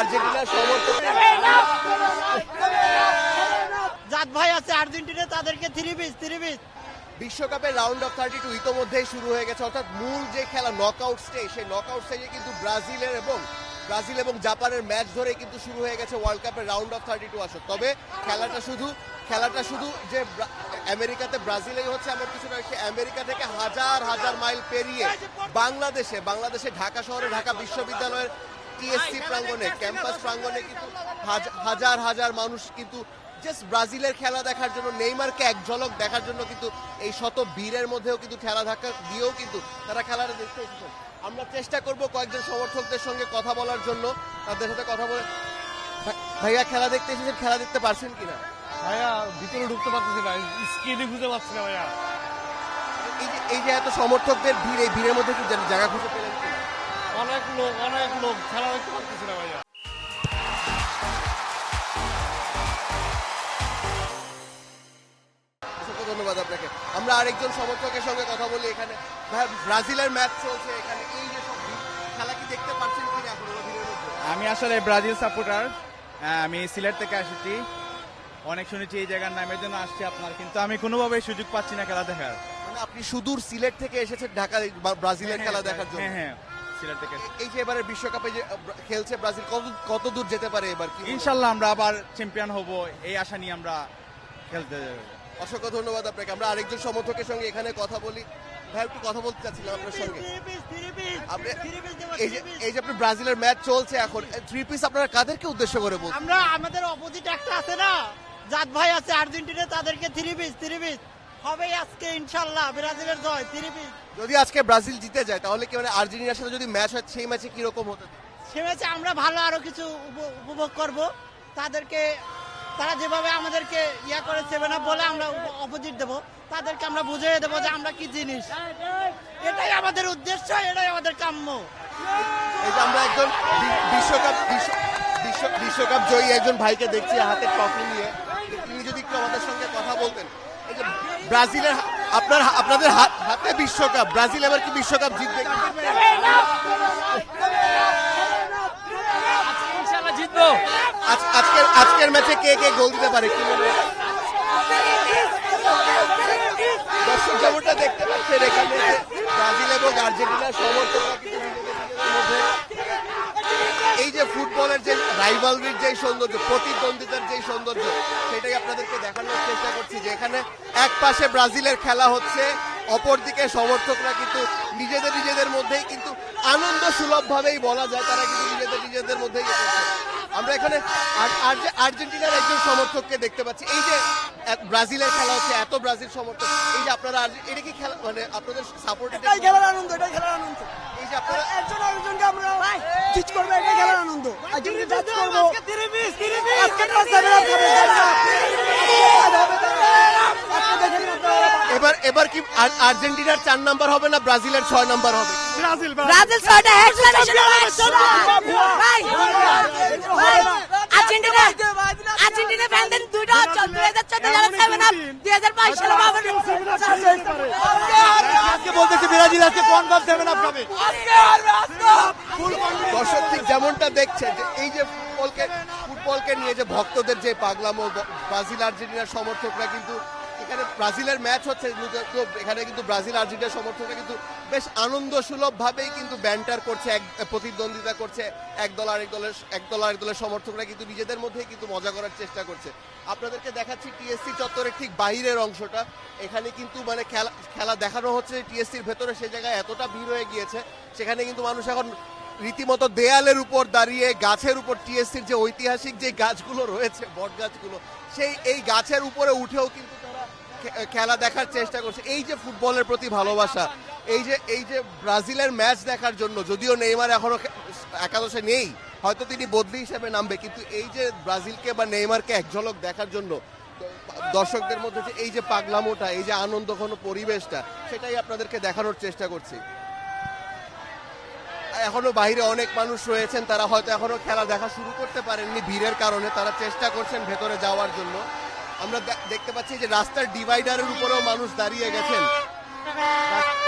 আর্জেন্টিনার সমর্থক জাত ভাই আছে আর্জেন্টিনা, তাদেরকে থ্রি পিস বিশ্বকাপের রাউন্ড অফ 32 ইতোমধ্যেই শুরু হয়ে গেছে, অর্থাৎ মূল যে খেলা নকআউট স্টেজ, সেই নকআউট স্টেজে কিন্তু ব্রাজিল এবং জাপানের ম্যাচ ধরে কিন্তু শুরু হয়ে গেছে ওয়ার্ল্ড কাপের রাউন্ড অফ 32 আসর। তবে খেলাটা শুধু যে আমেরিকাতে ব্রাজিলেই হচ্ছে এমন কিছু নয়, আমেরিকা থেকে হাজার হাজার মাইল পেরিয়ে বাংলাদেশে ঢাকা শহরে ঢাকা বিশ্ববিদ্যালয়ের টিএসসি প্রাঙ্গণে, ক্যাম্পাস প্রাঙ্গণে কিন্তু হাজার হাজার মানুষ কিন্তু জাস্ট ব্রাজিলের খেলা দেখার জন্য, নেইমারকে এক ঝলক দেখার জন্য কিন্তু এই শত ভিড়ের মধ্যেও কিন্তু ঠেলা ধাক্কা দিয়েও কিন্তু তারা খেলাটা দেখতে এসেছেন। আমরা চেষ্টা করব কয়েকজন সমর্থকদের সঙ্গে কথা বলার জন্য, তাদের সাথে কথা বলে। ভাইয়া খেলা দেখতে এসেছেন, খেলা দেখতে পারছেন কিনা? ভাইয়া ভিতরে ঢুকতে পারতেছি না, স্ক্রিনে খুঁজে পাচ্ছি না ভাইয়া। এই যে এত সমর্থকদের ভিড়, এই ভিড়ের মধ্যে কি জায়গা খুঁজে পেলেন কিনা? অনেক লোক খেলা দেখতে পারতেছি না ভাইয়া। ধন্যবাদ আপনাকে। আমরা আরেকজন সমর্থকের সঙ্গে কথা বলি। এখানে ব্রাজিলের ম্যাচ চলছে, এখানে এই যে সব খেলা কি দেখতে পাচ্ছেন কিনা এখন ভিড়ের মধ্যে? আমি আসলে ব্রাজিল সাপোর্টার, আমি সিলেট থেকে আসছি। অনেক শুনেছি এই জায়গার নামের জন্য আসছি আপনার, কিন্তু আমি কোনোভাবে সুযোগ পাচ্ছি না খেলা দেখার। মানে আপনি সুদূর সিলেট থেকে এসেছেন ঢাকা ব্রাজিলের খেলা দেখার জন্য? হ্যাঁ, সিলেট থেকে। এই যে এবারে বিশ্বকাপে যে খেলছে ব্রাজিল, কত দূর যেতে পারে এবার? ইনশাল্লাহ আমরা আবার চ্যাম্পিয়ন হব, এই আশা নিয়ে আমরা খেলতে যাব। অসংখ্য ধন্যবাদ আপনাকে। আমরা আরেকজন সমর্থকের সঙ্গে এখানে কথা বলি। ভাই একটু কথা বলতে চাচ্ছিলাম আপনার সঙ্গে। এই যে আপনি ব্রাজিলের ম্যাচ চলছে এখন, থ্রি পিস আপনারা কাদেরকে উদ্দেশ্য করে বলছেন? আমরা আমাদের অপোজিট একটা আছে না, জাত ভাই আছে আর্জেন্টিনা, তাদেরকে থ্রি পিস হবেই আজকে ইনশাল্লাহ, ব্রাজিলের জয়, থ্রি পিস। যদি আজকে ব্রাজিল জিতে যায় তাহলে কি মানে আর্জেন্টিনার সাথে যদি ম্যাচ হয় সেই ম্যাচে কি রকম হতে? সে ম্যাচে আমরা ভালো আরো কিছু উপভোগ করব। তারা যেভাবে আমাদেরকে ইয়া করে 7 আপ বলে আমরা অপোজিট দেব, তাদেরকে আমরা বুঝিয়ে দেবো যে আমরা কি জিনিস। এটাই আমাদের উদ্দেশ্য, এটাই আমাদের কাম্য। এই যে আমরা একজন বিশ্বকাপ জয়ী একজন ভাইকে দেখছি হাতে ট্রফি নিয়ে, তিনি যদি একটু আমাদের সঙ্গে কথা বলতেন। এই যে ব্রাজিলের আপনাদের হাতে বিশ্বকাপ, ব্রাজিল এবার কি বিশ্বকাপ জিতবে? জিতবো। আজকের ম্যাচে কে গোল দিতে পারে কি মনে হয়? দর্শক যেমনটা দেখতে পাচ্ছেন এখানে ব্রাজিল এবং আর্জেন্টিনার সমর্থকরা কিন্তু নিজেদের মধ্যে এই যে ফুটবলের যে রাইভালরির যে সৌন্দর্য, প্রতিদ্বন্দ্বিতার যে সৌন্দর্য, সেটাই আপনাদেরকে দেখানোর চেষ্টা করছি যে এখানে এক পাশে ব্রাজিলের খেলা হচ্ছে, অপরদিকে সমর্থকরা কিন্তু নিজেদের মধ্যেই কিন্তু আনন্দ সুলভ ভাবেই বলা যায়, তারা কিন্তু নিজেদের মধ্যেই করছে। আমরা এখানে আর্জেন্টিনার একজন সমর্থককে দেখতে পাচ্ছি। এই যে ব্রাজিলের খেলা হচ্ছে, এত ব্রাজিল সমর্থক, এই যে আপনারা এটা কি খেলা, মানে আপনাদের সাপোর্ট? এটাই খেলার আনন্দ। এই যে আপনারা একজন আরেকজনকে আমরা জিত করব, এটাই খেলার আনন্দ। আর্জেন্টিনা জিত করব, আজকে তো 7 আপ হবে। এবার কি আর্জেন্টিনার 4 নাম্বার হবে না ব্রাজিলের 6 নাম্বার হবে? ব্রাজিল 6টা হেড ভাই, আর্জেন্টিনা ফ্যানদের দুইটা 2014 সালে 7 আপ, 2022 সালে আজকে বলতেছি ব্রাজিল আজকে কনফার্ম 7 আপ হবে। দর্শক ঠিক যেমনটা দেখছেন যে এই যে ফুটবলকে নিয়ে যে ভক্তদের যে পাগলামো, ব্রাজিল আর্জেন্টিনার সমর্থকরা কিন্তু এখানে ব্রাজিলের ম্যাচ হচ্ছে, এখানে কিন্তু ব্রাজিল আর্জেন্টিনার সমর্থকরা কিন্তু বেশ আনন্দ সুলভ ভাবেই কিন্তু ব্যান্টার করছে, প্রতিদ্বন্দ্বিতা করছে। এক দল আরেক দলের সমর্থকরা কিন্তু নিজেদের মধ্যেই কিন্তু মজা করার চেষ্টা করছে। আপনাদেরকে দেখাচ্ছি টিএসসি চত্বরের ঠিক বাইরের অংশটা, এখানে কিন্তু মানে খেলা দেখানো হচ্ছে টিএসসির ভেতরে, সেই জায়গায় এতটা ভিড় হয়ে গিয়েছে, সেখানে কিন্তু মানুষ এখন রীতিমতো দেয়ালের উপর দাঁড়িয়ে, গাছের উপর, টিএসসির যে ঐতিহাসিক যে গাছগুলো রয়েছে, বট গাছগুলো, এই গাছের উপরে উঠেও কিন্তু তারা খেলা দেখার চেষ্টা করছে। এই যে ফুটবলের প্রতি ভালোবাসা, এই যে ব্রাজিলের ম্যাচ দেখার জন্য, যদিও নেইমার এখনো একাদশে নেই, হয়তো তিনি বদলি হিসেবে নামবে, কিন্তু এই যে ব্রাজিলকে বা নেইমারকে এক ঝলক দেখার জন্য দর্শকদের মধ্যে যে এই যে পাগলামোটা, এই যে আনন্দ ঘন পরিবেশটা, সেটাই আপনাদেরকে দেখানোর চেষ্টা করছি। এখনো বাইরে অনেক মানুষ রয়েছেন, তারা হয়তো এখনো খেলা দেখা শুরু করতে পারেননি ভিড়ের কারণে, তারা চেষ্টা করছেন ভেতরে যাওয়ার জন্য। আমরা দেখতে পাচ্ছি যে রাস্তার ডিভাইডারের উপরেও মানুষ দাঁড়িয়ে গেছেন,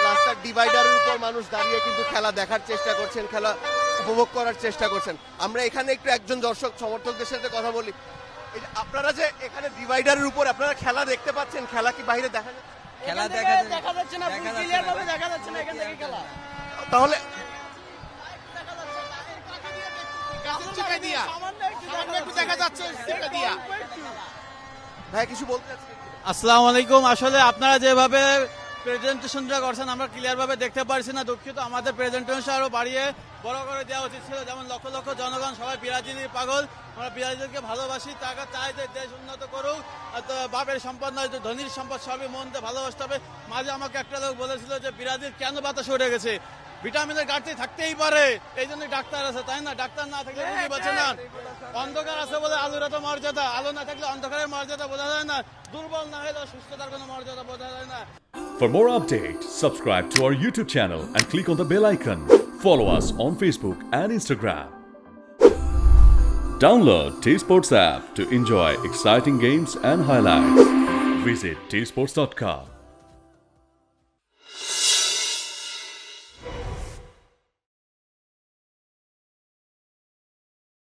রাস্তার ডিভাইডারের উপর মানুষ দাঁড়িয়ে কিন্তু খেলা দেখার চেষ্টা করছেন, উপভোগ করার চেষ্টা করছেন। আমরা এখানে একটু একজন দর্শক সমর্থকদের সাথে কথা বলি। এই যে আপনারা যে এখানে ডিভাইডারের উপর আপনারা খেলা দেখতে পাচ্ছেন, খেলা কি বাইরে দেখা যাচ্ছে? খেলা দেখা যাচ্ছে না, ক্লিয়ার ভাবে দেখা যাচ্ছে না এখান থেকে খেলা। তাহলে ভাই কিছু বলতে চাচ্ছেন? আসসালামু আলাইকুম। আসলে আপনারা যেভাবে প্রেজেন্টেশনটা করছেন আমরা ক্লিয়ার ভাবে দেখতে পারছি না, দুঃখিত। আমাদের প্রেজেন্টেশন আরো বাড়িয়ে বড় করে দেওয়া উচিত ছিল। যেমন লক্ষ লক্ষ জনগণ সবাই ব্রাজিলের পাগল, আমরা ব্রাজিলকে ভালোবাসি, তাকে চাই যে দেশ উন্নত করুক। আর তো বাপের সম্পদ নয়, ধনীর সম্পদ সবই মন দিয়ে ভালোবাসতে হবে। মাঝে আমাকে একটা লোক বলেছিল যে ব্রাজিল কেন বাতাসে উঠে গেছে, ভিটামিনের ঘাটতি থাকতেই পারে, এই জন্য ডাক্তার আছে, তাই না? ডাক্তার না থাকলে রুগী বাঁচে না। অন্ধকার আছে বলে আলোর এত মর্যাদা, আলো না থাকলে অন্ধকারের মর্যাদা বোঝা যায় না। দুর্বল না হলে সুস্থতার কোনো মর্যাদা বোঝা যায় না। For more updates, subscribe to our YouTube channel and click on the bell icon. Follow us on Facebook and Instagram. Download T-Sports app to enjoy exciting games and highlights. Visit tsports.com.